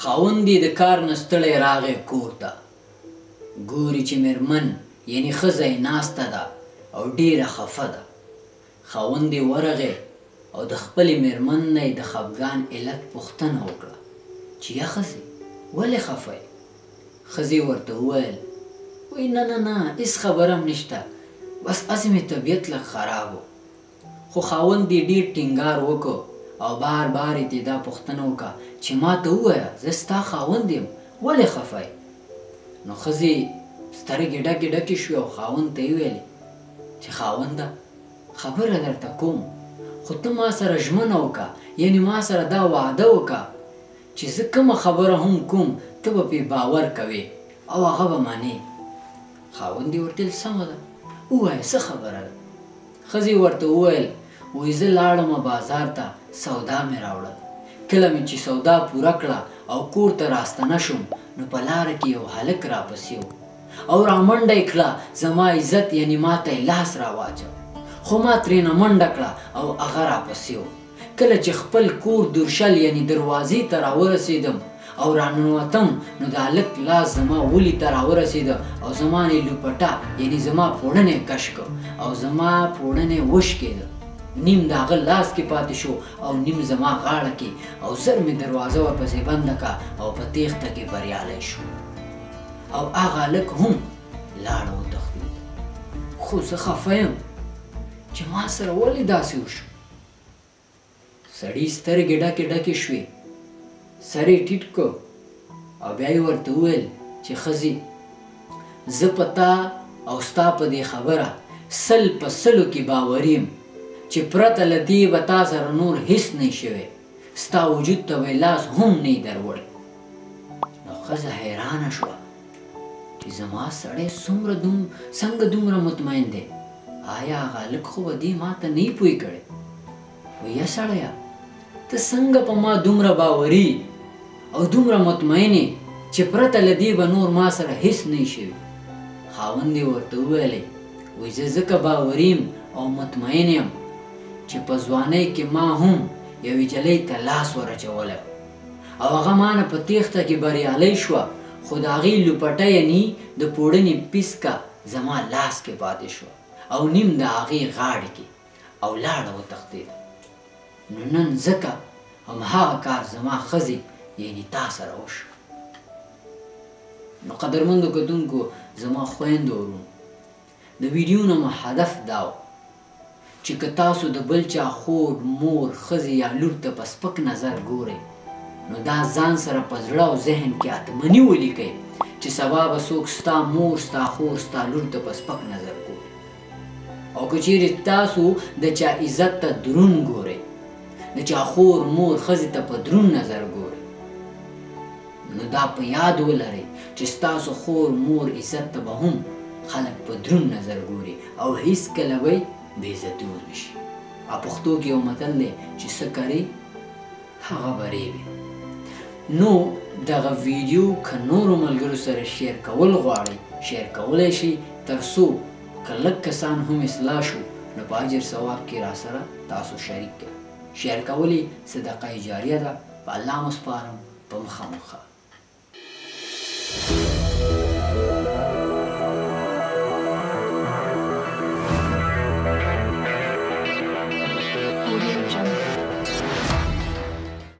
خاوند یې د کار نه ستړی راغی کور ته ګوري چې مېرمن یعنې ښځه یې ناسته ده او ډېره خفه ده خاوند یې ورغی او د خپلې مېرمن نه یې د خفګان علت پوښتنه وکړه چې یا ښځې ولې خفه یې ښځې ورته وویل وایي نه نه نه هېڅ خبره هم نشته بس هسې مې طبیعت لږ خراب و خو خاوند یې ډېر ټینګار وکړ او بار بار یې دا پوښتنه وکړه چې ما ته ووایه زه ستا خاوند یم ولې خفه یې نو ښځې سترګې ډکې ډکې شوې او خاوند ته یې ویلې چې خاونده خبره درته کوم خو ته ما سره ژمنه وکړه یعنې ما سره دا وعده وکړه چې زه کومه خبره هم کوم ته به پرې باور کوې او هغه به منې خاوند یې ورته ویل سمه ده ووایه څه خبره ده ښځې ورته وویل وایي زه لاړمه بازار ته سودا مې راوړل کله مې چې سودا پوره کړه او کور ته راستنه شوم نو په لاره کې یو هلک راپسې و او رامنډه یې کړه زما عزت یعنې ما ته یې لاس راواچو خو ما ترېنه منډه کړه او هغه راپسې و کله چې خپل کور دورشل یعنې دروازې ته راورسېدم او راننوتم نو د هلک لاس زما ولي ته راورسېده او زما نه یې لوپټه یعنې زما پوړنی کش کړ او زما پوړنی وشکېده نیم د هغه لاس کې پاتې شو او نیم زما غاړه کې او زر مې دروازه ورپسې بنده کړه او په تېښته کې بریالی شو او هغه هلک هم لاړه وتښتېد خو زه خفه یم چې ما سره ولې داسې وشو سړي سترګې ډکې ډکې شوې سر یې ټیټ کړ او بیا یې ورته وویل چې ښځې زه په تا او ستا په دې خبره 100 په 100 کې باوري یم چې پرته له دې به تا سره نور هېڅ نه شوی ستا وجود ته به لاس هم نه یې دروړی نو ښځه حیرانه شوه چې زما سړی څنګه دومره مطمئن دی آیا هغه هلک خو به دې ما ته نه یې پوه کړی وایه سړیه ته څنګه په ما دومره باوري او دومره مطمئن یې چې پرته له دې به نور ما سره هېڅ نه یې شوي خاوند یې ورته وویلی وایي زه ځکه باوري یم او مطمئن یم چې په ځوانۍ کې ما هم یوې جلۍ ته لاس ور اچولی او هغه ما نه په تېښته کې بریالی شوه خو د هغې لوپټه یعنې د پوړنې پیسکه زما لاس کې پاتې شوه او نیم د هغې غاړې کې او لاړه وتښتېده نو نن ځکه همهغه کار زما ښځې یعنې تا سره وشو نو قدرمندو کتونکو زما خویندو ورونو د ویډیو نه مو هدف دا و چې که تاسو د بل چا خور مور ښځې یا لور ته په سپک نظر ګورئ نو دا ځان سره په زړه او ذهن کې حتمني ولیکئ چې سبا به څوک ستا مور ستا خور ستا لور ته په سپک نظر ګوري او که چیرې تاسو د چا عزت ته دروند ګورئ د چا خور مور ښځې ته په دروند نظر ګورئ نو دا په یاد ولرئ چې ستاسو خور مور عزت ته به هم خلک په دروند نظر ګوري او هیڅکله به بې عزتي ونه شي او پښتو کې یو متل دی چې څه کرې هغه به ریبې نو دغه ویډیو که نورو ملګرو سره شیر کول غواړئ شیر کولی شئ تر څو که لږ کسان هم اصلاح شو نو په اجر ثواب کې راسره تاسو شریک کړئ شیر کول یې صدقه جاریه ده په الله مو سپارم په مخه